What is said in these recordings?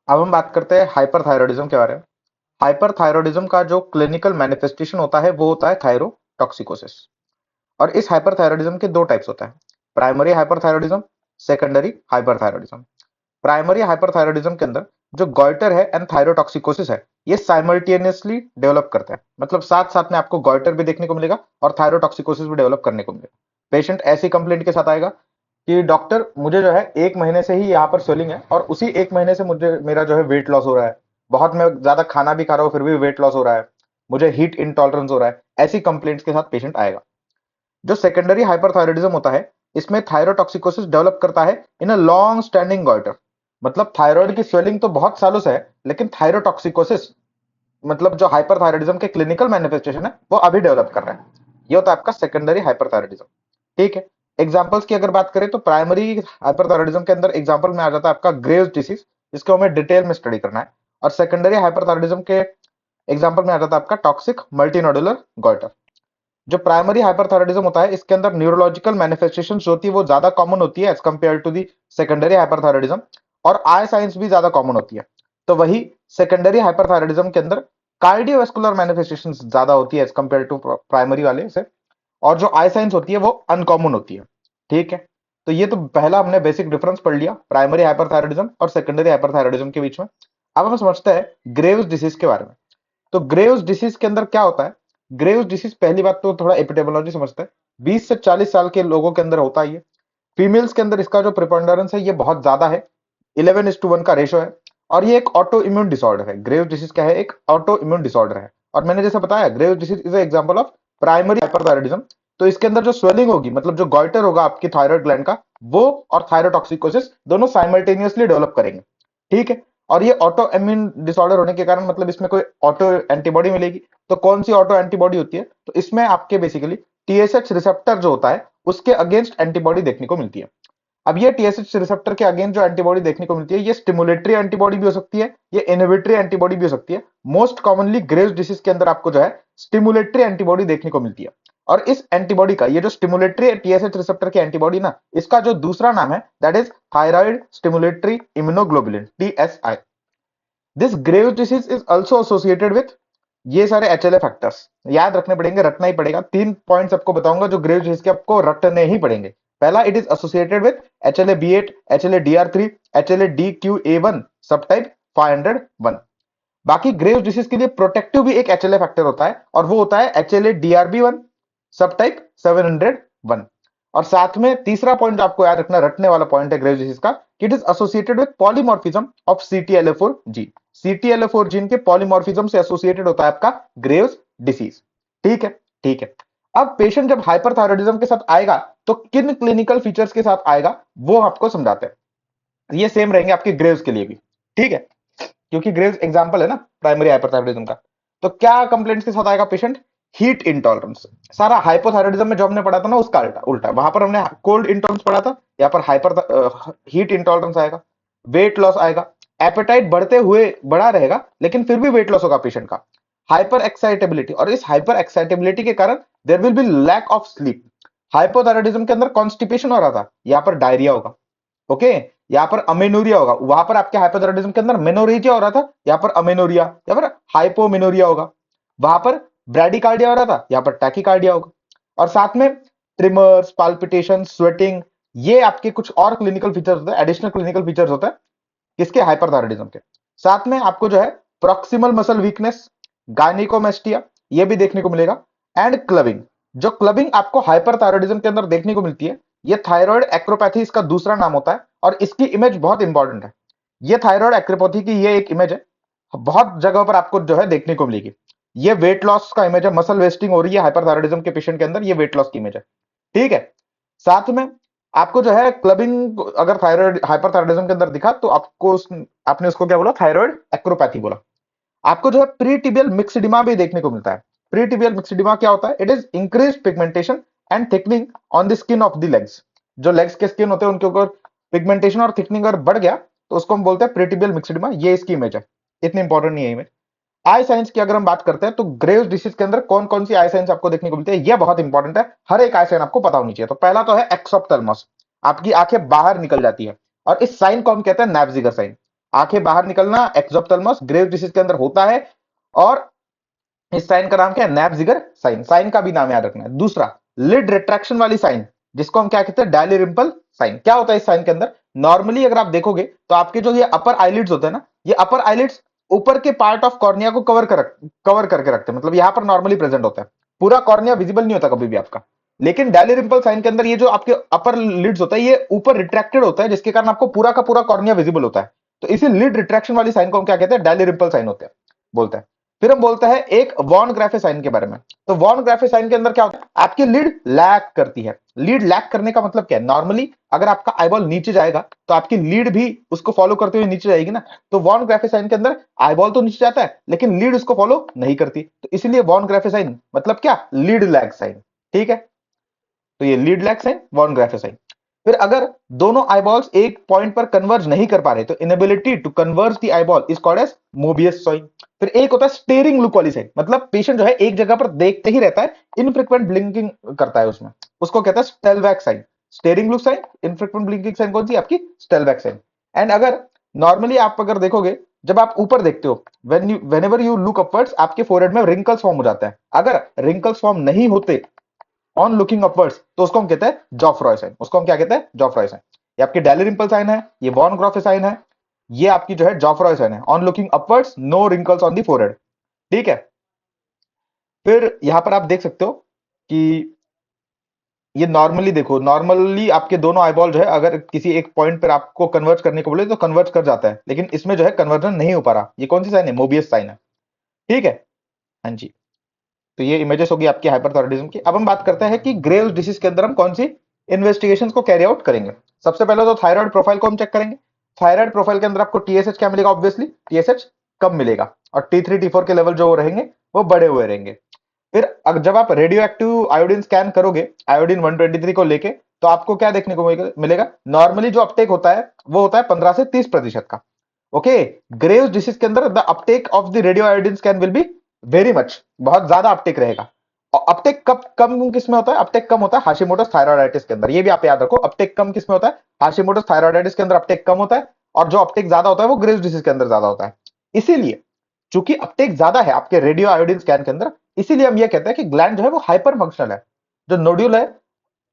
अब हम बात करते हैं हाइपरथायरॉयडिज्म के बारे में। हाइपरथायरॉयडिज्म का जो क्लिनिकल मैनिफेस्टेशन होता है वो होता है थायरोटॉक्सिकोसिस। और इस हाइपरथायरॉयडिज्म के दो टाइप्स होता है, primary hyperthyroidism, secondary hyperthyroidism. Primary hyperthyroidism के अंदर जो गॉइटर है एंड थायरोटॉक्सिकोसिस है, ये साइमल्टेनियसली डेवलप करते हैं, मतलब साथ साथ में आपको गॉइटर भी देखने को मिलेगा और थायरोटॉक्सिकोसिस भी डेवलप करने को मिलेगा। पेशेंट ऐसी कंप्लेंट के साथ आएगा कि डॉक्टर मुझे जो है 1 महीने से ही यहाँ पर स्वेलिंग है और उसी 1 महीने से मुझे मेरा जो है वेट लॉस हो रहा है, बहुत मैं ज्यादा खाना भी खा रहा हूँ फिर भी वेट लॉस हो रहा है, मुझे हीट इंटॉलरेंस हो रहा है, ऐसी कंप्लेंट्स के साथ पेशेंट आएगा। जो सेकेंडरी हाइपरथायरॉयडिज्म होता है, इसमें थायरोटॉक्सिकोसिस डेवलप करता है इन अ लॉन्ग स्टैंडिंग गॉइटर। मतलब थायराइड की स्वेलिंग तो बहुत सालों से है, लेकिन थायरोटॉक्सिकोसिस मतलब जो हाइपरथायरॉयडिज्म के क्लिनिकल मैनिफेस्टेशन है वो अभी डेवलप कर रहा है। ये होता है आपका सेकेंडरी हाइपरथायरॉयडिज्म। ठीक है। एग्जांपल्स की अगर बात करें तो प्राइमरी हाइपरथायरॉयडिज्म के अंदर एग्जांपल में आ जाता है आपका ग्रेव्स डिसीज, जिसको हमें डिटेल में स्टडी करना है। और सेकेंडरी हाइपरथायरॉयडिज्म के एग्जांपल में आ जाता है आपका टॉक्सिक मल्टीनोडुलर गॉइटर। जो प्राइमरी हाइपरथायरॉयडिज्म होता है इसके अंदर न्यूरोलॉजिकल मैनिफेस्टेशन जो होती है वो ज्यादा कॉमन होती है as compared to the secondary hyperthyroidism, और आई साइंस भी ज्यादा कॉमन होती है। तो वही सेकेंडरी हाइपरथायरॉयडिज्म के अंदर कार्डियोवास्कुलर मैनिफेस्टेशन ज्यादा होती है एज कम्पेयर टू प्राइमरी वाले से, और जो आई साइंस होती है वो अनकॉमन होती है। ठीक है। तो ये तो पहला हमने बेसिक डिफरेंस पढ़ लिया प्राइमरी हाइपरथायरॉयडिज्म और सेकेंडरी हाइपरथायरॉयडिज्म के बीच में। अब हम समझते हैं ग्रेव्स डिसीज के बारे में। तो ग्रेव्स डिसीज के अंदर क्या होता है? ग्रेव्स डिसीज पहली बात तो थोड़ा एपिडेमोलॉजी समझते हैं। 20 से 40 साल के लोगों के अंदर होता है ये। फीमेल्स के अंदर इसका जो प्रिपोंडेरेंस है ये बहुत ज्यादा है, 11:1 का रेशो है। और ये एक ऑटो इम्यून डिसऑर्डर है। ग्रेव्स डिसीज क्या है? एक ऑटो इम्यून डिसऑर्डर है। और मैंने जैसे बताया Graves disease is example of primary hyperthyroidism. तो इसके अंदर जो स्वेलिंग होगी, मतलब जो गॉइटर होगा आपकी थायराइड ग्लैंड का, वो और थायरोटॉक्सिकोसिस दोनों साइमल्टेनियसली डेवलप करेंगे। ठीक है। और ये ऑटो इम्यून डिसऑर्डर होने के कारण मतलब इसमें कोई ऑटो एंटीबॉडी मिलेगी। तो कौन सी ऑटो एंटीबॉडी होती है? तो इसमें आपके बेसिकली टीएसएच रिसेप्टर जो होता है उसके अगेंस्ट एंटीबॉडी देखने को मिलती है। अब ये टीएसएच रिसेप्टर के अगेंस्ट जो एंटीबॉडी देखने को मिलती है, ये स्टिमुलेटरी एंटीबॉडी भी हो सकती है, ये इनहिबिटरी एंटीबॉडी भी हो सकती है। मोस्ट कॉमनली ग्रेव्स डिसीज के अंदर आपको जो है स्टिमुलेटरी एंटीबॉडी देखने को मिलती है। और इस एंटीबॉडी का, ये जो स्टिमुलेटरी टीएसएच रिसेप्टर की एंटीबॉडी ना, इसका जो दूसरा नाम है that is thyroid stimulatory immunoglobulin, TSI. This Graves disease is also associated with ये सारे एचएलए फैक्टर्स। याद रखने पड़ेंगे, रटना ही पड़ेगा। 3 पॉइंट्स आपको बताऊंगा जो ग्रेव्स डिसीज के आपको रटने ही पड़ेंगे। पहला, it is associated with HLA B, HLA DR, HLA DQA subtype 501। बाकी ग्रेव्स डिसीज के लिए प्रोटेक्टिव भी एक एचएलए फैक्टर होता है और वो होता है एचएलए डीआरबी1 सब टाइप 701। और साथ में तीसरा पॉइंट आपको याद रखना, रटने वाला पॉइंट है ग्रेव्स डिसीज का, it is associated with polymorphism of CTLA gene. CTLA gene के पॉलीमॉर्फिज्म से एसोसिएटेड होता है आपका ग्रेव्स डिसीज। ठीक है। ठीक है। अब पेशेंट जब हाइपरथायरॉयडिज्म के साथ आएगा तो किन क्लिनिकल फीचर्स के साथ आएगा वो आपको समझाते हैं। ये सेम रहेंगे आपके ग्रेव्स के लिए भी। ठीक है। क्योंकि ग्रेव्स एग्जांपल है ना प्राइमरी हाइपरथायरॉयडिज्म का। तो क्या कंप्लेंट्स के साथ आएगा पेशेंट? Heat intolerance. सारा हाइपोथायरॉयडिज्म में जो हमने पढ़ा था ना उसका उल्टा उल्टा, वहां पर हमने कोल्ड इंटॉलरेंस पढ़ा था, यहाँ पर हाइपर हीट इंटॉलरेंस आएगा। वेट लॉस आएगा। एपेटाइट बढ़ते हुए बढ़ा रहेगा लेकिन फिर भी वेट लॉस होगा पेशेंट का। हाइपर एक्साइटेबिलिटी, और इस हाइपर एक्साइटेबिलिटी के कारण there will be lack of sleep. Hypothyroidism के अंदर कॉन्स्टिपेशन हो रहा था, यहाँ पर डायरिया होगा। ओके। यहाँ पर अमेनोरिया होगा, वहां पर आपके हाइपोथायरॉयडिज्म के अंदर मेनोरेजिया हो रहा था, यहाँ पर अमेनोरिया, यहाँ पर हाइपोमेनोरिया होगा। वहां पर ब्रैडिकार्डिया हो रहा था, यहाँ पर टैकिकार्डिया होगा। और साथ में ट्रिमर्स, पाल्पिटेशन, स्वेटिंग, ये आपके कुछ और क्लिनिकल फीचर्स होते हैं, एडिशनल क्लिनिकल फीचर्स होते हैं किसके? हाइपरथायरॉयडिज्म के। साथ में आपको जो है प्रॉक्सिमल मसल वीकनेस, गायनिकोमेस्टिया, ये भी देखने को मिलेगा। And clubbing. जो क्लबिंग आपको हाइपरथायरॉयडिज्म के अंदर देखने को मिलती है, ये थायराइड एक्रोपैथी इसका दूसरा नाम होता है और इसकी इमेज बहुत इंपॉर्टेंट है। ये थायराइड एक्रोपैथी की ये एक इमेज है, बहुत जगह पर आपको जो है देखने को मिलेगी। ये वेट लॉस का इमेज है, मसल वेस्टिंग हो रही है हाइपरथायरॉयडिज्म के पेशेंट के अंदर, ये वेट लॉस की इमेज है। ठीक है। साथ में आपको जो है क्लबिंग अगर थायराइड हाइपरथायरॉयडिज्म के अंदर दिखा तो आपने उसको क्या बोला? थायराइड एक्रोपैथी बोला। आपको जो है प्रीटिबियल मिक्सिडिमा भी देखने को मिलता है। प्रीटिबियल मिक्सिडिमा क्या होता है? It is increase pigmentation and thickening on the skin of the legs. जो लेग्स के स्किन होते हैं उनके ऊपर पिगमेंटेशन और थिकनिंग अगर बढ़ गया तो उसको हम बोलते हैं प्रीटिबियल मिक्सिडिमा। ये इसकी इमेज है, इतनी इंपॉर्टेंट नहीं है इमेज। आई साइंस की अगर हम बात करते हैं तो ग्रेव्स डिसीज के अंदर कौन कौन सी आई साइंस आपको देखने को मिलती है, ये बहुत इंपॉर्टेंट है। हर एक आई साइन आपको पता होनी चाहिए। तो पहला तो है एक्सोप्थेल्मस, आपकी आंखें बाहर निकल जाती है, और इस साइन को हम कहते हैं नैविजिगर साइन। आंखें बाहर निकलना एक्सोप्थेल्मस ग्रेव्स डिसीज के अंदर होता है। और इस साइन का नाम क्या है? नैप्जिगर साइन। साइन का भी नाम याद रखना है। दूसरा, लिड रिट्रैक्शन वाली साइन, जिसको हम क्या कहते हैं? डायलिरिम्पल साइन। क्या होता है इस साइन के अंदर? नॉर्मली अगर आप देखोगे तो आपके जो ये अपर आईलिड्स होते हैं ना, ये अपर आईलिड्स ऊपर के पार्ट ऑफ कॉर्निया को कवर करके रखते हैं, मतलब यहां पर नॉर्मली प्रेजेंट होता है। पूरा कॉर्निया विजिबल नहीं होता कभी भी आपका। लेकिन डायलिरिम्पल साइन के अंदर ये जो आपके अपर लिड्स होता है ये ऊपर रिट्रैक्टेड होता है, जिसके कारण आपको पूरा का पूरा कॉर्निया विजिबल होता है। तो इसी लिड रिट्रैक्शन वाली साइन को हम क्या कहते हैं? डायलिरिम्पल साइन होते हैं बोलते हैं। फिर हम बोलते हैं एक वॉन ग्राफे साइन के बारे में। तो वॉन ग्राफे साइन के अंदर क्या होता है? आपकी लीड लैग करती है। लीड लैग करने का मतलब क्या है? नॉर्मली अगर आपका आईबॉल नीचे जाएगा तो आपकी लीड भी उसको फॉलो करते हुए नीचे जाएगी ना। तो वॉन ग्राफे साइन के अंदर आईबॉल तो नीचे जाता है लेकिन लीड उसको फॉलो नहीं करती, तो इसलिए वॉन ग्राफे साइन मतलब क्या? Lid lag sign. ठीक है, तो ये lid lag sign, von Graefe sign. फिर अगर दोनों आईबॉल्स एक पॉइंट पर कन्वर्ज नहीं कर पा रहे तो inability to converge the eyeball is called as Mobius sign. फिर एक होता है स्टेरिंग लुक वाली साइन, मतलब पेशेंट जो है एक जगह पर देखते ही रहता है, इनफ्रीक्वेंट ब्लिंकिंग करता है उसमें, उसको कहता है Stellwag sign. Staring look sign, infrequent blinking sign कौन सी? आपकी स्टेलवैक साइन। एंड अगर नॉर्मली आप अगर देखोगे, जब आप ऊपर देखते हो, व्हेनेवर यू लुक अपवर्ड्स, आपके फोरहेड में रिंकल्स फॉर्म हो जाता है। अगर रिंकल्स फॉर्म नहीं होते ऑन लुकिंग अपवर्ड्स तो उसको हम कहते हैं जॉफ्रॉय साइन। उसको हम क्या कहते हैं? जॉफ्रॉय साइन। ये आपकी डायलिरिम्पल साइन है, ये वॉन ग्राफे साइन है, ये आपकी जो है जॉफ्रॉय साइन है। On looking upwards, no wrinkles on the forehead. ठीक है, फिर यहां पर आप देख सकते हो कि ये नॉर्मली देखो, नॉर्मली आपके दोनों आईबॉल जो है अगर किसी एक पॉइंट पर आपको कन्वर्ज करने को बोले तो कन्वर्ज कर जाता है, लेकिन इसमें जो है कन्वर्जन नहीं हो पा रहा। ये कौन सी साइन है? मोबियस साइन है। ठीक है, हाँ जी। तो ये इमेजेस होगी आपकी हाइपरथायराइडिज्म की। अब हम बात करते हैं कि ग्रेव्स डिसीज के अंदर हम कौन सी इन्वेस्टिगेशंस को कैरी आउट करेंगे। सबसे पहले तो थायराइड प्रोफाइल को हम चेक करेंगे। थायराइड प्रोफाइल के अंदर आपको टीएसएच क्या मिलेगा? ऑब्वियसली टीएसएच कम मिलेगा और टी3 टी4 के लेवल जो रहेंगे वो बड़े हुए रहेंगे। फिर जब आप रेडियो एक्टिव आयोडीन स्कैन करोगे आयोडीन 123 को लेके, तो आपको क्या देखने को मिलेगा? नॉर्मली जो अपटेक होता है वो होता है 15 से 30% का। ओके, ग्रेव्स डिसीज के अंदर the Uptake of the radio iodine scan will be very much, बहुत ज्यादा अपटेक रहेगा। और अपटेक कब कम किस में होता है? अपटेक कम होता है हाशिमोटोस थायराइडाइटिस के अंदर। ये भी आप याद रखो, अपटेक कम किस में होता है? हाशिमोटोस थायराइडाइटिस के अंदर अपटेक कम होता है, और जो अपटेक ज्यादा होता है वो ग्रेव्स डिसीज के अंदर ज्यादा होता है। इसीलिए चूंकि अपटेक ज्यादा है आपके रेडियो आयोडीन स्कैन के अंदर, इसीलिए हम ये कहते हैं कि ग्लैंड जो है वो हाइपर फंक्शनल है। जो नोड्यूल है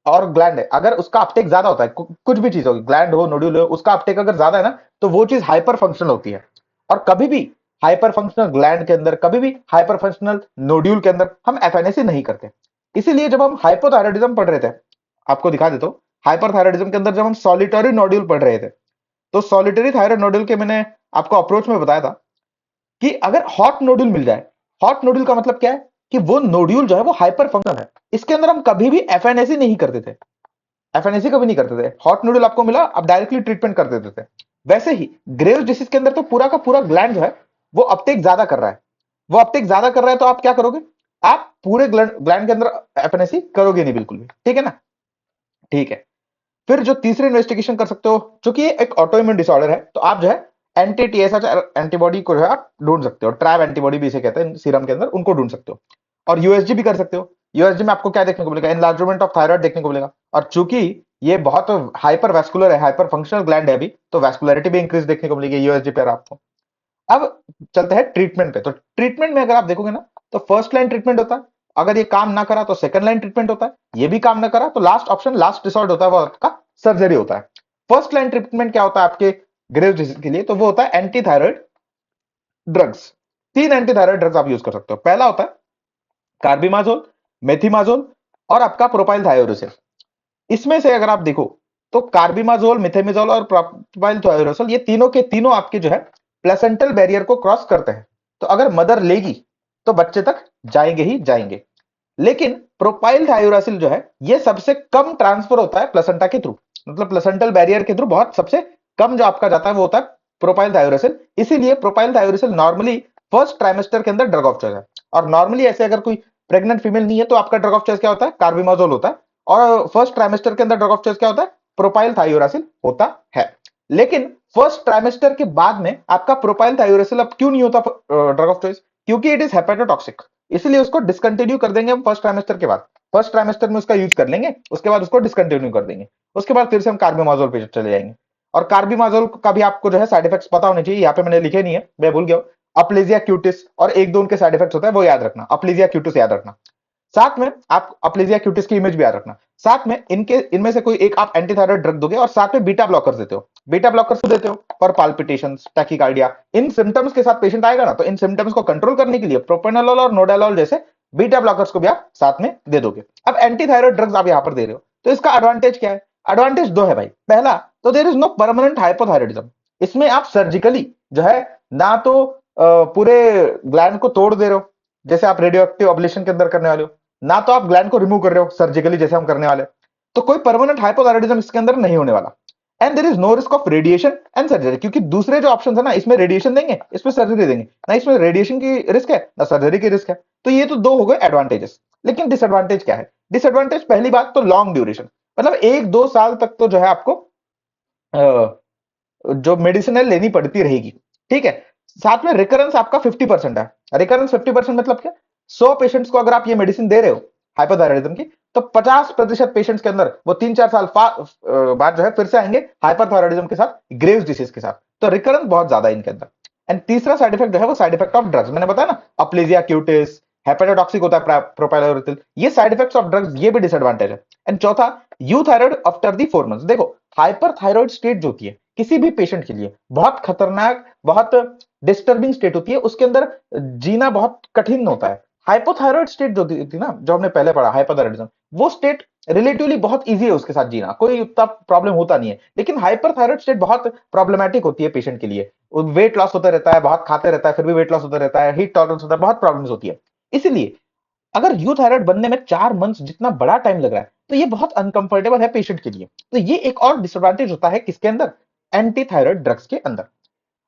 और ग्लैंड है, अगर उसका अपटेक ज्यादा होता है, कुछ भी चीज होगी, ग्लैंड हो नोड्यूल हो, उसका अपटेक अगर ज्यादा है ना, तो वो चीज हाइपर फंक्शनल होती है। और कभी भी हाइपर फंक्शनल ग्लैंड के अंदर, कभी भी हाइपर फंक्शनल नोड्यूल के अंदर हम एफएनएसी नहीं करते। इसीलिए जब हम हाइपोथायराइडिज्म पढ़ रहे थे, आपको दिखा देता हूं, हाइपरथायराइडिज्म के अंदर जब हम सॉलिटरी नोड्यूल पढ़ रहे थे, तो सॉलिटरी थायराइड नोड्यूल के मैंने आपको अप्रोच में बताया था कि अगर हॉट नोड्यूल मिल जाए, हॉट नोड्यूल का मतलब क्या है? कि वो नोड्यूल जो है वो हाइपर फंक्शनल है, इसके अंदर हम कभी भी एफएनएसी नहीं करते थे। एफएनएसी कभी नहीं करते थे। हॉट नोडल आपको मिला, आप डायरेक्टली ट्रीटमेंट कर देते थे। वैसे ही ग्रेव्स डिसीज के अंदर तो पूरा का पूरा ग्लैंड जो है वो अपटेक ज्यादा कर रहा है। वो अपटेक ज्यादा कर रहा है तो आप क्या करोगे? आप पूरे ग्लैंड के अंदर एफएनएसी करोगे नहीं बिल्कुल भी। ठीक है ना? ठीक है, फिर जो तीसरी इन्वेस्टिगेशन कर सकते हो, क्योंकि ये एक ऑटोइम्यून डिसऑर्डर है, तो आप जो है एंटी टीएसएच एंटीबॉडी को जो है आप ढूंढ सकते हो। ट्रैब एंटीबॉडी भी इसे कहते हैं सीरम के अंदर, उनको ढूंढ सकते हो। और यूएसजी भी कर सकते हो। यूएसजी में आपको क्या देखने को मिलेगा? एनलार्जमेंट ऑफ थायराइड देखने को मिलेगा। और चूंकि ये बहुत हाइपर वैस्कुलर है, हाइपर फंक्शनल ग्लैंड है अभी, तो वैस्कुलरिटी भी इंक्रीज देखने को मिलेगी यूएसजी पर आपको। अब चलते हैं ट्रीटमेंट पे। तो ट्रीटमेंट में अगर आप देखोगे ना, तो फर्स्ट लाइन ट्रीटमेंट होता है, अगर ये काम ना करा तो सेकंड लाइन ट्रीटमेंट होता है, ये भी काम ना करा तो लास्ट ऑप्शन, लास्ट रिसोर्ट होता है वो आपका सर्जरी होता है। फर्स्ट लाइन ट्रीटमेंट क्या होता है आपके ग्रेव्स डिसीज के लिए? तो वो होता है एंटी थायराइड ड्रग्स। तीन एंटी थायराइड ड्रग्स आप यूज कर सकते हो। पहला होता है कार्बिमाजोल, मेथिमाजोल और आपका प्रोपाइल थायोरेसिल। इसमें से अगर आप देखो तो कार्बिमाजोल, मिथेमिजोल और प्रोपाइल थायोरेसिल, ये तीनों के तीनों आपके जो है प्लेसेंटल बैरियर को क्रॉस करते हैं। तो अगर मदर लेगी तो बच्चे तक जाएंगे ही जाएंगे। लेकिन प्रोपाइल थायोरेसिल जो है ये सबसे कम ट्रांसफर होता है प्लेसेंटा के थ्रू, मतलब प्लेसेंटल बैरियर के थ्रू बहुत सबसे कम जो आपका जाता है वो होता है प्रोपाइल थायोरेसिल। इसीलिए प्रोपाइल थायोरेसिल नॉर्मली फर्स्ट ट्राइमेस्टर के अंदर ड्रग ऑफ चॉइस है। और नॉर्मली ऐसे अगर कोई प्रेग्नेंट फीमेल नहीं है तो आपका ड्रग ऑफ चॉइस क्या होता है? कार्बिमाजोल होता है। और फर्स्ट ट्राइमेस्टर के अंदर ड्रग ऑफ चॉइस क्या होता है? प्रोपाइल थायोरेसिल होता है। लेकिन फर्स्ट ट्राइमेस्टर के बाद में आपका प्रोपाइल थायोरेसिल अब क्यों नहीं होता ड्रग ऑफ चॉइस? क्योंकि इट इज हेपेटोटॉक्सिक, इसलिए उसको डिसकंटिन्यू कर देंगे हम फर्स्ट ट्राइमेस्टर के बाद। फर्स्ट ट्राइमेस्टर में उसका यूज कर लेंगे, उसके बाद उसको डिसकंटिन्यू कर देंगे, उसके बाद फिर से हम कार्बिमाजोल पे चले जाएंगे। और कार्बिमाजोल का भी आपको जो है साइड इफेक्ट्स पता होने चाहिए, यहाँ पे मैंने लिखे नहीं है, मैं भूल गया हूँ। अप्लेजिया क्यूटिस और एक दो उनके साइड इफेक्ट्स होता है, वो याद रखना, अप्लेजिया क्यूटिस याद रखना। साथ में आप अप्लेजिया क्यूटिस की इमेज भी याद रखना। साथ में इनके इनमें से कोई एक आप एंटीथायराइड ड्रग दोगे और साथ में बीटा ब्लॉकर्स देते हो। बीटा ब्लॉकर्स क्यों देते हो? For palpitations, tachycardia, in symptoms के साथ पेशेंट आएगा ना, तो इन सिम्टम्स को कंट्रोल करने के लिए प्रोपेनोलोल और नोडालोल जैसे बीटा ब्लॉकर्स को भी आप साथ में दे दोगे। अब एंटीथायराइड ड्रग्स आप यहां पर दे रहे हो, तो इसका एडवांटेज क्या है? एडवांटेज दो है भाई। पहला तो there is no permanent hypothyroidism, इसमें आप सर्जिकली जो है ना तो पूरे ग्लैंड को तोड़ दे रहे हो जैसे आप रेडियो एक्टिव अब्लेशन के अंदर करने वाले हो, ना तो आप ग्लैंड को रिमूव कर रहे हो सर्जिकली जैसे हम करने वाले। तो कोई परमानेंट हाइपोथायराइडिज्म इसके अंदर नहीं होने वाला। And there is no risk of radiation and surgery, क्योंकि दूसरे जो ऑप्शन है ना, इसमें रेडिएशन देंगे, इसमें सर्जरी देंगे ना, इसमें रेडिएशन की रिस्क है ना सर्जरी की रिस्क है। तो ये तो दो हो गए एडवांटेजेस। लेकिन डिसएडवांटेज क्या है? डिसएडवांटेज पहली बात तो लॉन्ग ड्यूरेशन, मतलब 1-2 साल तक तो जो है आपको जो मेडिसिन है लेनी पड़ती रहेगी, ठीक है। साथ में रिकरेंस आपका 50% है। रिकरेंस 50% मतलब क्या? 100 पेशेंट्स को अगर आप ये मेडिसिन दे रहे हो हाइपरथायराइडिज्म की, तो 50% पेशेंट्स के अंदर वो 3-4 साल बाद जो है फिर से आएंगे हाइपरथायराइडिज्म के साथ, ग्रेव्स डिसीज के साथ। तो रिकरेंस बहुत ज्यादा है इनके अंदर। एंड तीसरा साइड इफेक्ट जो है वो साइड इफेक्ट ऑफ ड्रग्स, मैंने बताया ना, अप्लेजिया क्यूटिस, हेपेटोटॉक्सिक होता है प्रोपाइलोरेथिल, ये साइड इफेक्ट्स ऑफ ड्रग्स, ये भी डिसएडवांटेज है। एंड चौथा, यूथायराइड आफ्टर दी 4 मंथ्स। देखो, हाइपरथायराइड स्टेट जो होती है किसी भी पेशेंट के लिए बहुत खतरनाक, बहुत डिस्टर्बिंग स्टेट होती है, उसके अंदर जीना बहुत कठिन होता है। हाइपोथायराइड स्टेट जो थी ना, जो हमने पहले पढ़ा हाइपोथायराइडिज्म, वो स्टेट रिलेटिवली बहुत इजी है उसके साथ जीना, कोई उतना प्रॉब्लम होता नहीं है। लेकिन हाइपरथायराइड स्टेट बहुत प्रॉब्लमेटिक होती है पेशेंट के लिए, वेट लॉस होता रहता है, बहुत खाते रहता है फिर भी वेट लॉस होता रहता है, हीट टॉलरेंस होता है, बहुत प्रॉब्लम्स होती है। इसलिए अगर यूथायराइड बनने में 4 मंथ्स जितना बड़ा टाइम लग रहा है, तो ये बहुत अनकंफर्टेबल है पेशेंट के लिए। तो ये एक और डिसएडवांटेज होता है किसके अंदर? एंटी थायराइड ड्रग्स के अंदर।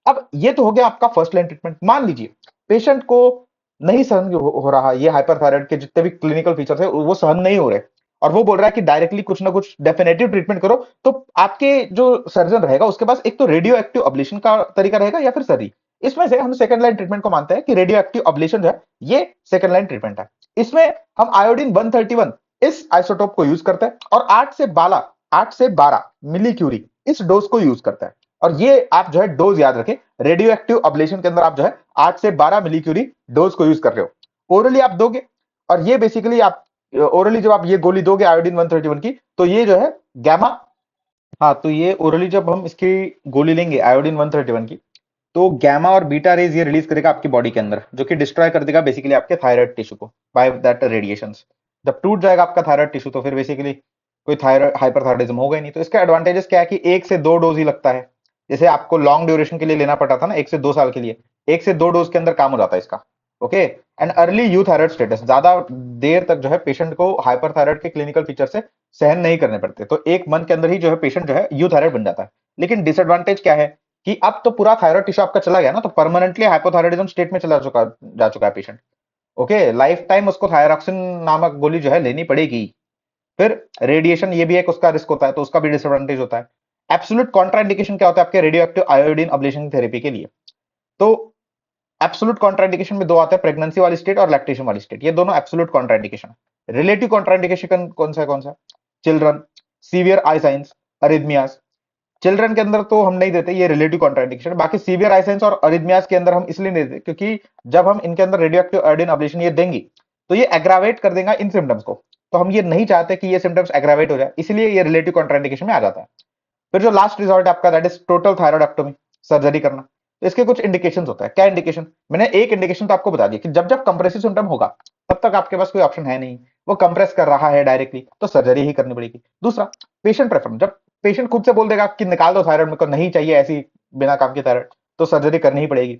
अब ये तो हो गया आपका फर्स्ट लाइन ट्रीटमेंट। मान लीजिए पेशेंट को नहीं सहन हो रहा, ये हाइपरथायराइड के जितने भी क्लिनिकल फीचर्स है वो सहन नहीं हो रहे, और वो बोल रहा है कि डायरेक्टली कुछ ना कुछ डेफिनेटिव ट्रीटमेंट करो, तो आपके जो सर्जन रहेगा उसके पास एक तो रेडियो एक्टिव अब्लेशन का तरीका रहेगा या फिर सर्जरी। इसमें से हम सेकंड लाइन ट्रीटमेंट को मानते हैं कि रेडियो एक्टिव अब्लेशन जो है ये सेकंड लाइन ट्रीटमेंट है। इसमें हम आयोडीन 131 इस आइसोटोप को यूज करते हैं और 8 से 12 मिली क्यूरी इस डोज को यूज करता है। और ये आप जो है डोज याद रखें, रेडियो एक्टिव अब्लेशन के अंदर आप जो है 8 से 12 मिली क्यूरी डोज को यूज कर रहे हो, ओरली आप दोगे। और ये बेसिकली आप ओरली जब आप ये गोली दोगे आयोडीन 131 की, तो ये जो है गैमा, हाँ, तो ये ओरली जब हम इसकी गोली लेंगे आयोडीन 131 की, तो गैमा और बीटा रेज ये रिलीज करेगा आपकी बॉडी के अंदर, जो कि डिस्ट्रॉय कर देगा बेसिकली आपके थायराइड टिश्यू को बाय दैट रेडिएशंस। जब टूट जाएगा आपका थायराइड टिश्यू, तो फिर बेसिकली कोई थायराइड हाइपरथायराइडिज्म होगा ही नहीं। तो इसका एडवांटेजेस क्या है कि 1 से 2 डोज ही लगता है। जैसे आपको लॉन्ग ड्यूरेशन के लिए लेना पड़ता था ना 1 से 2 साल के लिए, 1 से 2 डोज के अंदर काम हो जाता है इसका। ओके। एंड अर्ली यूथायराइड स्टेटस, ज्यादा देर तक जो है पेशेंट को हाइपरथायराइड के क्लिनिकल फीचर से सहन नहीं करने पड़ते, तो 1 मंथ के अंदर ही जो है पेशेंट जो है यूथायराइड बन जाता है। लेकिन डिसएडवांटेज क्या है कि अब तो पूरा थायराइड टिश्यू आपका चला गया ना, तो परमानेंटली हाइपोथायराइडिज्म स्टेट में जा चुका है पेशेंट। ओके, लाइफ टाइम उसको थायरॉक्सिन नामक गोली जो है लेनी पड़ेगी। फिर रेडिएशन, ये भी एक उसका रिस्क होता है, तो उसका भी डिसएडवांटेज होता है। एब्सोल्यूट कॉन्ट्राइंडिकेशन क्या होता है आपके radio active iodine oblation therapy के लिए? तो एब्सोल्यूट कॉन्ट्राइंडिकेशन में दो आते हैं, प्रेगनेंसी वाली स्टेट और लैक्टेशन वाली स्टेट, ये दोनों एब्सोल्यूट कॉन्ट्राइंडिकेशन है। रिलेटिव कॉन्ट्राइंडिकेशन कौन सा? चिल्ड्रन, सीवियर आई साइंस, अरिथमियास। चिल्ड्रन के अंदर तो हम नहीं देते, ये रिलेटिव कॉन्ट्राइंडिकेशन है। बाकी सीवियर आई साइंस और अरिथमियास के अंदर हम इसलिए नहीं देते क्योंकि जब हम इनके अंदर रेडियो एक्टिव आयोडीन अब्लेशन ये देंगे, तो ये एग्रावेट कर देगा इन सिम्टम्स को, तो हम ये नहीं चाहते कि ये सिम्टम्स एग्रावेट हो जाए, इसलिए ये रिलेटिव कॉन्ट्राइंडिकेशन में आ जाता है। फिर जो लास्ट रिजॉर्ट है आपका, दैट इज टोटल थायरॉइडेक्टोमी, सर्जरी करना। तो इसके कुछ इंडिकेशंस होता है। क्या इंडिकेशन? मैंने एक इंडिकेशन तो आपको बता दिया कि जब जब कंप्रेसिव सिम्टम होगा, तब तक आपके पास कोई ऑप्शन है नहीं, वो कंप्रेस कर रहा है डायरेक्टली, तो सर्जरी ही करनी पड़ेगी। दूसरा, पेशेंट प्रेफरेंस, जब पेशेंट खुद से बोल देगा कि निकाल दो थायराइड, मेरे को नहीं चाहिए ऐसी बिना काम की थायराइड, तो सर्जरी करनी ही पड़ेगी।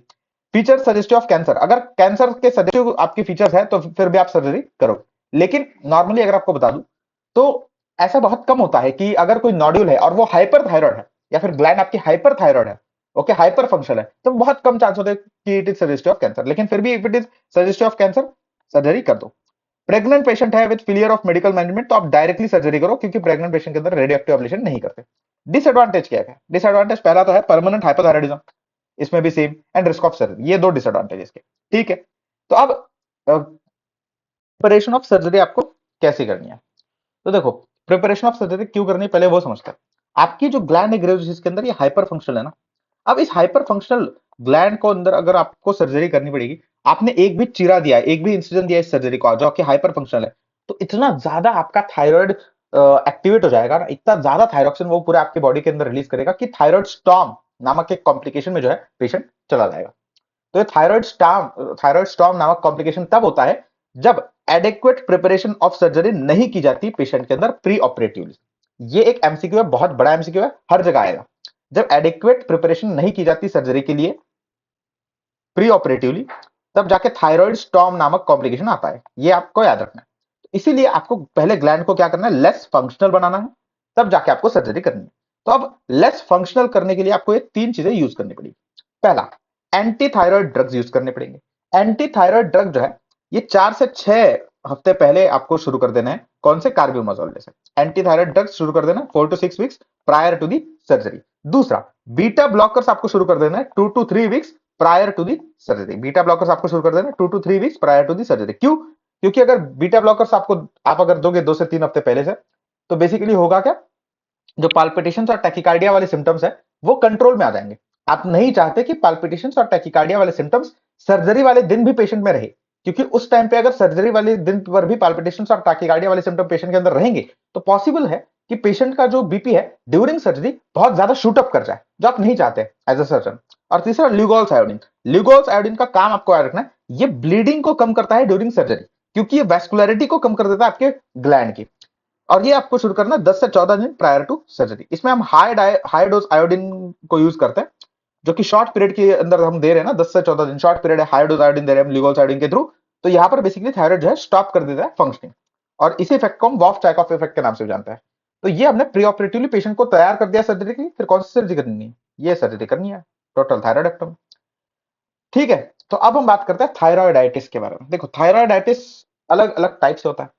फीचर सजेस्टिव ऑफ कैंसर, अगर कैंसर के सजेस्टिव आपकी फीचर्स है तो फिर भी आप सर्जरी करो। लेकिन नॉर्मली अगर आपको बता दूं, तो ऐसा बहुत कम होता है कि अगर कोई नॉड्यूल है और वो हाइपर थायराइड है, या फिर ग्लैंड आपकी हाइपर थायराइड है, ओके, हाइपर फंक्शन है, तो बहुत कम चांस होते हैं कि it is suggestive of cancer. लेकिन फिर भी if it is suggestive of cancer, surgery कर दो। प्रेग्नेंट पेशेंट है with failure of medical management, तो आप डायरेक्टली सर्जरी करो, क्योंकि प्रेग्नेंट पेशेंट के अंदर रेडियो एक्टिव एब्लेशन नहीं करते। डिसएडवांटेज क्या है? डिसएडवांटेज पहला तो है परमानेंट हाइपोथायराइडिज्म, इसमें भी same, and risk of surgery, ये दो डिसएडवांटेज इसके। ठीक है, तो अब प्रिपरेशन ऑफ सर्जरी आपको कैसे करनी है? तो देखो, प्रिपरेशन ऑफ सर्जरी क्यों करनी है पहले वो समझते हैं। आपकी जो ग्लैंड है ग्रेव के अंदर, ये हाइपर फंक्शनल है ना। अब इस हाइपर फंक्शनल ग्लैंड को अंदर अगर आपको सर्जरी करनी पड़ेगी, आपने एक भी चीरा दिया, एक भी इंसिजन दिया इस सर्जरी को, जो आपकी हाइपर फंक्शनल है, तो इतना ज्यादा आपका थायराइड एक्टिवेट हो जाएगा ना, इतना ज्यादा थायरोक्सिन वो पूरे आपके बॉडी के अंदर रिलीज करेगा कि थायराइड स्टॉर्म नामक एक कॉम्प्लिकेशन में जो है पेशेंट चला जाएगा। तो ये थायराइड स्टॉर्म नामक कॉम्प्लिकेशन तब होता है जब एडेक्वेट प्रिपरेशन ऑफ सर्जरी नहीं की जाती पेशेंट के अंदर प्री ऑपरेटिवली। ये एक एमसीक्यू है, बहुत बड़ा एमसीक्यू है, हर जगह आएगा। जब एडिक्वेट प्रिपरेशन नहीं की जाती सर्जरी के लिए प्री ऑपरेटिवली, तब जाके थायराइड स्टॉर्म नामक कॉम्प्लिकेशन आता है। ये आपको याद रखना है। इसीलिए आपको पहले ग्लैंड को क्या करना है, लेस फंक्शनल बनाना है, तब जाके आपको सर्जरी करनी है। तो अब लेस फंक्शनल करने के लिए आपको ये तीन चीजें यूज करनी पड़ेगी। पहला, एंटी थायराइड ड्रग्स यूज करने पड़ेंगे। एंटी थायराइड ड्रग जो है, ये 4 से 6 हफ्ते पहले आपको शुरू कर देना है। कौन से? कार्बियोमोजोल जैसे एंटी थायराइड ड्रग्स शुरू कर देना 4 to 6 weeks prior to the surgery. दूसरा, बीटा ब्लॉकर्स आपको शुरू कर देना है 2 to 3 weeks prior to the surgery. Beta blockers आपको शुरू कर देना 2 to 3 weeks prior to the surgery. क्यों? क्योंकि अगर बीटा ब्लॉकर्स आपको आप अगर दोगे 2 से 3 हफ्ते पहले से, तो बेसिकली होगा क्या, जो पाल्पिटेशंस और टैकिकार्डिया वाले सिम्टम्स है वो कंट्रोल में आ जाएंगे। आप नहीं चाहते कि पाल्पिटेशंस और टैकिकार्डिया वाले सिम्टम्स सर्जरी वाले दिन भी पेशेंट में रहे, क्योंकि उस टाइम पे अगर सर्जरी वाले दिन पर भी पाल्पिटेशंस और टैकिकार्डिया वाले सिम्टम पेशेंट के अंदर रहेंगे, तो पॉसिबल है कि पेशेंट का जो बीपी है ड्यूरिंग सर्जरी बहुत ज्यादा शूट अप कर जाए, जो आप नहीं चाहते एज अ सर्जन। और तीसरा, ल्यूगोल्स आयोडीन। ल्यूगोल्स आयोडीन का काम आपको याद रखना है, ये ब्लीडिंग को कम करता है ड्यूरिंग सर्जरी, क्योंकि ये वैस्कुलरिटी को कम कर देता है आपके ग्लैंड की। और ये आपको शुरू करना 10 से 14 दिन प्रायर टू सर्जरी। इसमें हम हाई डोज आयोडीन को यूज करते हैं, जो कि शॉर्ट पीरियड के अंदर हम दे रहे हैं ना, 10 से 14 दिन शॉर्ट पीरियड है, हाई डोज आयोडीन दे रहे हैं हम ल्यूगोल्स आयोडीन के थ्रू। तो यहाँ पर बेसिकली थायराइड जो है स्टॉप कर देता है फंक्शनिंग, और इसी इफेक्ट को हम वॉफ चाइकॉफ इफेक्ट के नाम से जानते हैं। तो ये हमने प्री ऑपरेटिवली पेशेंट को तैयार कर दिया सर्जरी के लिए। फिर कौन सी सर्जरी करनी है? ये सर्जरी करनी है, टोटल थायराइडेक्टोमी। ठीक है, तो अब हम बात करते हैं थायराइडाइटिस के बारे में। देखो, थायराइडाइटिस अलग अलग टाइप से होता है।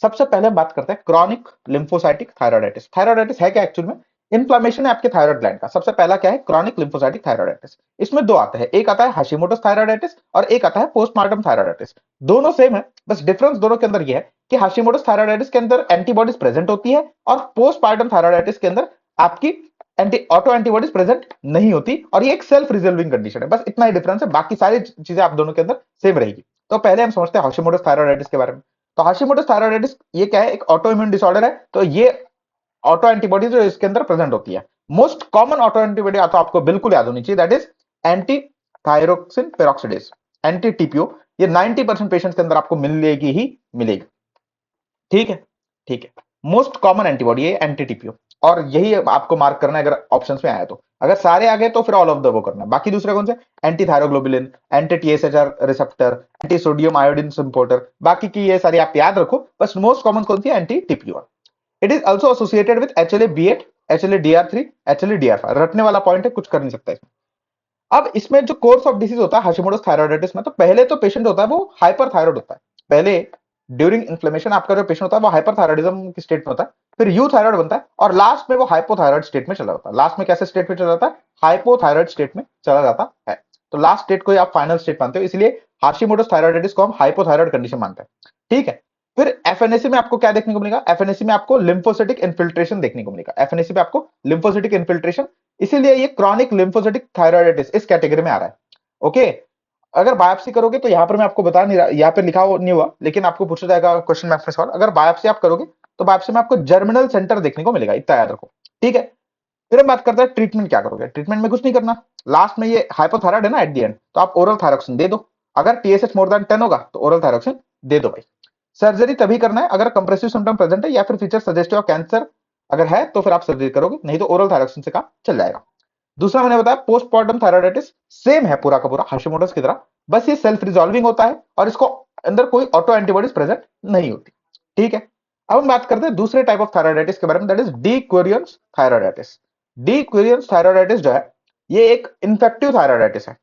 सबसे पहले हम बात करते हैं क्रॉनिक लिम्फोसाइटिक थायराइडाइटिस। थायराइडाइटिस है क्या एक्चुअल में? इन्फ्लेमेशन है आपके थायराइड ग्लैंड का। सबसे पहला क्या है? Chronic lymphocytic thyroiditis. इसमें दो आते हैं, एक आता है हाशिमोटोस थायराइडाइटिस और एक आता है पोस्टमार्टम थायराइडाइटिस। दोनों सेम है, बस डिफरेंस दोनों के अंदर ये है कि हाशिमोटोस थायराइडाइटिस के अंदर एंटीबॉडीज प्रेजेंट होती है और पोस्टमार्टम थायराइडाइटिस के अंदर आपकी ऑटो एंटीबॉडीज प्रेजेंट नहीं होती, और ये एक सेल्फ रिजोल्विंग कंडीशन है। बस इतना ही डिफरेंस है, बाकी सारी चीजें आप दोनों के अंदर सेम रहेगी। तो पहले हम समझते हैं हाशिमोटोस थायराइडाइटिस के बारे में। तो हाशिमोटोस थायराइडाइटिस ये क्या है? एक ऑटो इम्यून डिसऑर्डर है। तो ये ऑटो एंटीबॉडी जो इसके अंदर प्रेजेंट होती है, मोस्ट कॉमन ऑटो एंटीबॉडी तो आपको बिल्कुल याद होनी चाहिए, that is anti thyroxine peroxidase, anti TPO. ये 90% पेशेंट्स के अंदर आपको मिलेगी ही मिलेगी। ठीक है, ठीक है, मोस्ट कॉमन एंटीबॉडी है एंटी टीपीओ, और यही आपको मार्क करना है अगर ऑप्शंस में आया तो। अगर सारे आ गए तो फिर ऑल ऑफ द वो करना है। बाकी दूसरे कौन से? Anti thyroglobulin, anti TSHR receptor, anti sodium iodine supporter. बाकी की ये सारी आप याद रखो, बस मोस्ट कॉमन कौन सी है? Anti TPO. It is also associated with HLA-B8, HLA-DR3, HLA-DR5। रटने वाला पॉइंट है, कुछ कर नहीं सकता इसमें। अब इसमें जो कोर्स ऑफ डिसीज होता है हाशिमोटोस थायराइडाइटिस में, तो पहले तो पेशेंट होता है वो हाइपर थायराइड होता है। पहले ड्यूरिंग इन्फ्लेमेशन आपका जो पेशेंट होता है वो हाइपर थायराइडिज्म की स्टेट में होता है, फिर यू थायराइड बनता है, और लास्ट में वो हाइपोथायराइड स्टेट में चला जाता है। लास्ट में कैसे स्टेट में चला जाता है? हाइपोथायराइड स्टेट में चला जाता है। तो लास्ट स्टेट को आप फाइनल स्टेट मानते हो, इसलिए हाशिमोटोस थायराइडाइटिस को हम हाइपोथायराइड कंडीशन मानते हैं। ठीक है, फिर एफएनएसी में आपको क्या देखने को मिलेगा? एफएनएसी में आपको लिम्फोसिटिक इन्फिल्ट्रेशन देखने को मिलेगा। एफएनएसी में आपको लिम्फोसिटिक इन्फिल्ट्रेशन, इसीलिए ये क्रॉनिक लिम्फोसिटिक थायराइडाइटिस इस कैटेगरी में आ रहा है। ओके, अगर बायोप्सी करोगे तो यहाँ पर मैं आपको बता नहीं रहा, यहाँ पे लिखा नहीं हुआ, लेकिन आपको पूछा जाएगा क्वेश्चन में आपने सवाल। अगर बायोप्सी आप करोगे तो बायोप्सी में आपको जर्मिनल सेंटर देखने को मिलेगा, इतना याद रखो। ठीक है, फिर हम बात करते हैं ट्रीटमेंट क्या करोगे। ट्रीटमेंट में कुछ नहीं करना, लास्ट में ये हाइपोथायराइड है ना एट द एंड, तो आप ओरल थायरोक्सिन दे दो। अगर टीएसएच मोर देन 10 होगा तो ओरल थायरोक्सिन दे दो भाई। सर्जरी तभी करना है अगर कंप्रेसिव सिम्टम प्रेजेंट है या फिर फीचर सजेस्टिव ऑफ कैंसर अगर है, तो फिर आप सर्जरी करोगे, नहीं तो ओरल थायरोक्सिन से काम चल जाएगा। दूसरा मैंने बताया पोस्टमार्टम थायराइडाइटिस, सेम है पूरा का पूरा हाशिमोटोस की तरह, बस ये सेल्फ रिजॉल्विंग होता है और इसको अंदर कोई ऑटो एंटीबॉडीज प्रेजेंट नहीं होती। ठीक है, अब हम बात करते हैं दूसरे टाइप ऑफ थायराइडाइटिस के बारे में, that is de Quervain's thyroiditis. De Quervain's thyroiditis जो है, ये एक इन्फेक्टिव थायराइडाइटिस है।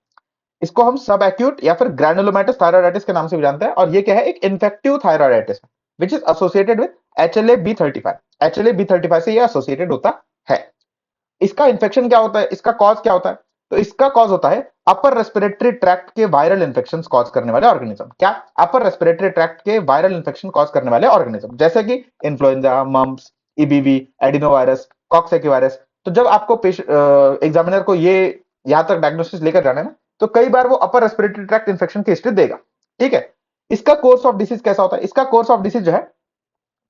इसको हम सब एक्यूट या फिर ग्रैनुलोमेटस थायराइडाइटिस के नाम से भी जानते हैं, और ये क्या है? एक इन्फेक्टिव थायराइडाइटिस है which is associated with HLA-B35। HLA-B35 से ये एसोसिएटेड होता है। इसका इन्फेक्शन क्या होता है? इसका कॉज क्या होता है? तो इसका कॉज होता है अपर रेस्पिरेटरी ट्रैक्ट के वायरल इंफेक्शन कॉज करने वाले ऑर्गेनिज्म। क्या? अपर रेस्पिरेटरी ट्रैक्ट के वायरल इंफेक्शन कॉज करने वाले ऑर्गेनिज्म, जैसे कि influenza, mumps, EBV, adenovirus, coxsackievirus. तो जब आपको एग्जामिनर को ये यहां तक डायग्नोसिस लेकर जाना है ना, तो कई बार वो अपर रेस्पिरेटरी ट्रैक्ट इन्फेक्शन की हिस्ट्री देगा। ठीक है, इसका कोर्स ऑफ डिसीज कैसा होता है? इसका कोर्स ऑफ डिसीज जो है,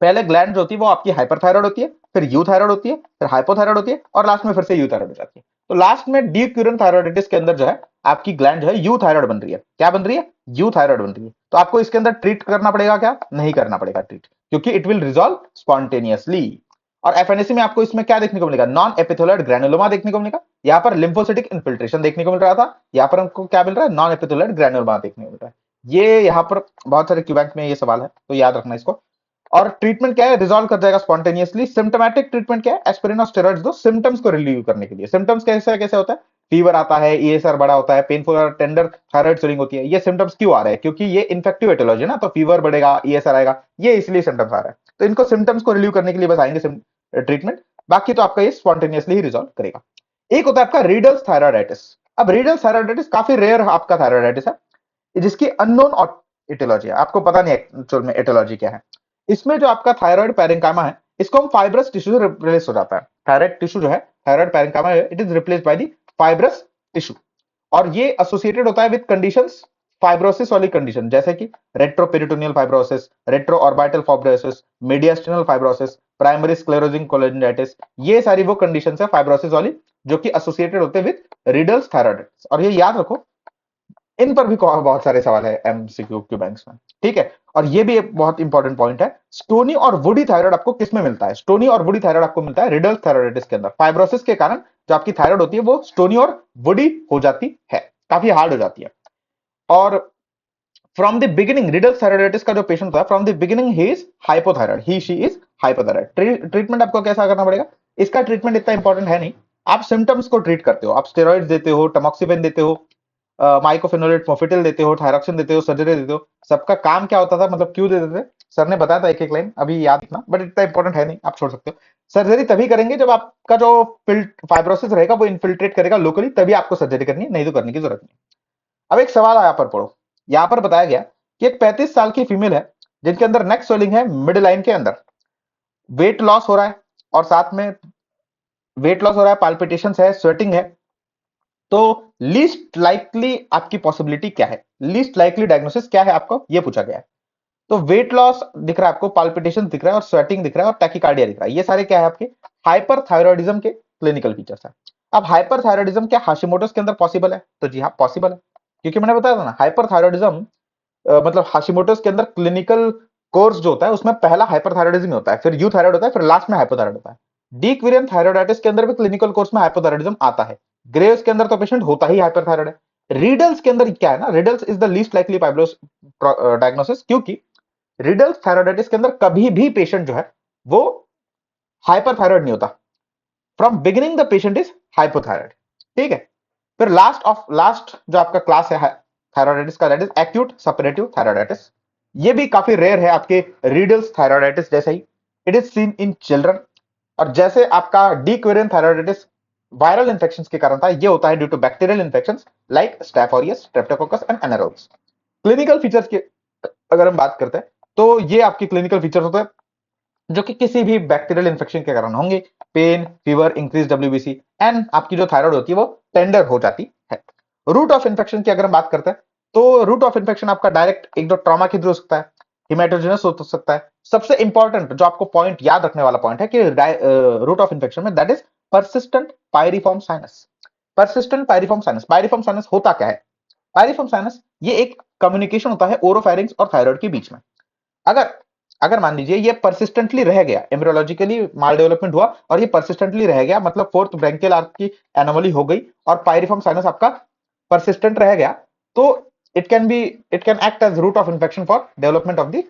पहले ग्लैंड जो होती है वो आपकी हाइपरथायरॉयड होती है, फिर यूथायरॉयड होती है, फिर हाइपोथायरॉयड होती है, और लास्ट में फिर से यूथायरॉयड हो जाती है। तो लास्ट में डीक्यूरेंट थायरॉयडाइटिस के अंदर जो है आपकी ग्लैंड जो है यूथायरॉयड बन रही है। क्या बन रही है? यूथायरॉयड बन रही है। तो आपको इसके अंदर ट्रीट करना पड़ेगा क्या? नहीं करना पड़ेगा ट्रीट, क्योंकि इट विल रिजॉल्व स्पॉन्टेनियसली। और एफएनएसी में आपको इसमें क्या देखने को मिलेगा? नॉन एपिथेलियल ग्रैनुलोमा देखने को मिलेगा। यहाँ पर लिम्फोसिटिक इन्फिल्ट्रेशन देखने को मिल रहा था, यहाँ पर हमको क्या मिल रहा है? नॉन एपिथेलियल ग्रैनुलोमा देखने को मिल रहा है। ये यहाँ पर बहुत सारे क्यूबैंक में ये सवाल है, तो याद रखना इसको। और ट्रीटमेंट क्या है? रिजॉल्व कर जाएगा स्पॉन्टेनियसली। सिम्टोमेटिक ट्रीटमेंट क्या है? एस्पिरिन और स्टेरॉइड्स दो सिम्टम्स को रिलीव करने के लिए। सिम्टम्स कैसे कैसे होता है? फीवर आता है, ईएसआर बड़ा होता है, पेनफुल और टेंडर थायराइड स्वेलिंग होती है। ये सिम्टम्स क्यों आ रहे हैं? क्योंकि ये इन्फेक्टिव एटियोलॉजी है ना, तो फीवर बढ़ेगा, ईएसआर आएगा, ये इसलिए सिम्टम्स आ रहा है। तो इनको सिम्टम्स को रिलीव करने के लिए बस आएंगे ट्रीटमेंट। बाकी तो आपका ये स्पॉन्टेनियसली ही रिजॉल्व करेगा। एक होता है आपका रीडल्स थायराइडाइटिस। अब रीडल्स थायराइडाइटिस काफी रेयर आपका थायराइडाइटिस है, जिसकी अननोन एटियोलॉजी है, आपको पता नहीं एक्चुअल में एटियोलॉजी क्या है। इसमें जो आपका थायराइड पैरेंकाइमा है, इसको हम फाइब्रस टिश्यू से रिप्लेस हो जाता है। थायराइड टिश्यू जो है, thyroid parenchyma, it is replace by the fibrous tissue. और ये एसोसिएटेड होता है विद कंडीशंस, फाइब्रोसिस वाली कंडीशन, जैसे कि retroperitoneal fibrosis, retro orbital fibrosis, mediastinal fibrosis, primary sclerosing cholangitis. ये सारी वो कंडीशंस है फाइब्रोसिस वाली जो कि एसोसिएटेड होते हैं विद रीडल्स थायराइडाइटिस। और ये याद रखो, इन पर भी बहुत सारे सवाल है एमसीक्यू के बैंक्स में। ठीक है, और ये भी एक बहुत इंपॉर्टेंट पॉइंट है, स्टोनी और वुडी थायराइड आपको किसमें मिलता है? स्टोनी और वुडी थायराइड आपको मिलता है रिडल्स थायराइडाइटिस के अंदर। फाइब्रोसिस के कारण जो आपकी थायराइड होती है वो स्टोनी और वुडी हो जाती है, काफी हार्ड हो जाती है। और from the beginning riddles thyroiditis का जो पेशेंट होता है, from the beginning he is hypothyroid, he she is hypothyroid. Treatment आपको कैसा करना पड़ेगा? इसका ट्रीटमेंट इतना इंपॉर्टेंट है नहीं, आप सिम्टम्स को ट्रीट करते हो, आप स्टेरॉइड्स देते हो, टमोक्सिफेन देते हो, माइकोफेनोलेट मोफिटिल देते हो, थायरॉक्सिन देते हो, सर्जरी देते हो। सबका काम क्या होता था, मतलब क्यों देते थे? सर ने बताया था एक एक लाइन, अभी याद रखना, बट इतना इंपॉर्टेंट है नहीं, आप छोड़ सकते हो। सर्जरी तभी करेंगे जब आपका जो फाइब्रोसिस रहेगा वो इन्फिल्ट्रेट करेगा लोकली, तभी आपको सर्जरी करनी है, नहीं तो करने की जरूरत नहीं। अब एक सवाल यहाँ पर पढ़ो, यहाँ पर बताया गया कि एक 35 साल की फीमेल है जिनके अंदर नेक स्वेलिंग है मिड लाइन के अंदर, वेट लॉस हो रहा है, और साथ में वेट लॉस हो रहा है, पाल्पिटेशन है, स्वेटिंग है। तो लीस्ट लाइकली आपकी पॉसिबिलिटी क्या है? लीस्ट लाइकली डायग्नोसिस क्या है आपको, ये पूछा गया है। तो वेट लॉस दिख रहा है आपको, पाल्पिटेशन दिख रहा है, और स्वेटिंग दिख रहा है, और टैकीकार्डिया दिख रहा है। ये सारे क्या है? आपके हाइपरथायरॉयडिज्म के क्लिनिकल फीचर्स है। अब हाइपरथायरॉयडिज्म क्या हाशिमोटोस के अंदर पॉसिबल है? तो जी हाँ, पॉसिबल है, क्योंकि मैंने बताया था ना, हाइपरथायरॉयडिज्म मतलब हाशिमोटोस के अंदर क्लिनिकल कोर्स जो होता है उसमें पहला हाइपरथायरॉयडिज्म होता है, फिर यूथायरॉयड होता है, फिर लास्ट में हाइपोथायरॉयड होता है। डीक्वेरियन थायरॉयडाइटिस के अंदर भी क्लिनिकल कोर्स में हाइपोथायरॉयडिज्म आता है। ग्रेव्स के अंदर तो पेशेंट होता ही हाइपरथायरॉयड है। रिडल्स के अंदर क्या है ना, riddles is the least likely diagnosis, क्योंकि रिडल्स थायरॉयडाइटिस के अंदर कभी भी पेशेंट जो है वो हाइपरथायरॉयड नहीं होता। From beginning the patient is hypothyroid. ठीक है, फिर लास्ट जो आपका क्लास है थायरॉयडाइटिस का, that is acute suppurative thyroiditis. ये भी काफी रेयर है आपके रीडल्स थायरॉयडाइटिस जैसे ही। It is seen in children, और जैसे आपका डीक्वेरियन थायरॉयडाइटिस वायरल इंफेक्शंस के कारण था, ये होता है due to bacterial infections like staph aureus, streptococcus and anaerobes. Clinical features की अगर हम बात करते हैं, तो ये आपके क्लिनिकल फीचर्स होते हैं जो कि किसी भी बैक्टीरियल इंफेक्शन के कारण होंगे। Pain, fever, increase WBC, and आपकी जो थायराइड होती है वो टेंडर हो जाती है। रूट ऑफ इन्फेक्शन की अगर हम बात करते हैं, तो रूट ऑफ इन्फेक्शन आपका डायरेक्ट एक दो ट्रॉमा के थ्रू हो सकता है, हिमेटोजेनस हो सकता है। सबसे इंपॉर्टेंट जो आपको पॉइंट याद रखने वाला पॉइंट है कि रूट ऑफ इन्फेक्शन में, that is persistent piriform sinus. Persistent piriform sinus, piriform sinus होता क्या है? पायरिफॉर्म साइनस ये एक कम्युनिकेशन होता है ओरोफैरिंक्स और थायराइड के बीच में। अगर अगर मान लीजिए ये परसिस्टेंटली रह गया, एम्ब्रियोलॉजिकली माल डेवलपमेंट हुआ और ये परसिस्टेंटली रह गया, मतलब फोर्थ ब्रैंकियल आर्क की एनोमली हो गई और पायरिफॉर्म साइनस आपका परसिस्टेंट रह गया, तो it can act as root of infection for development of the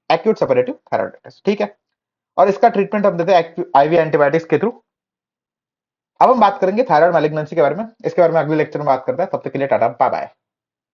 acute suppurative thyroiditis. ठीक है, और इसका ट्रीटमेंट हम देते हैं आईवी एंटीबायोटिक्स के थ्रू। अब हम बात करेंगे थायराइड मैलिग्नेंसी के बारे में, इसके बारे में अगले लेक्चर में बात करते हैं। तब तक के लिए टाटा, बाय बाय।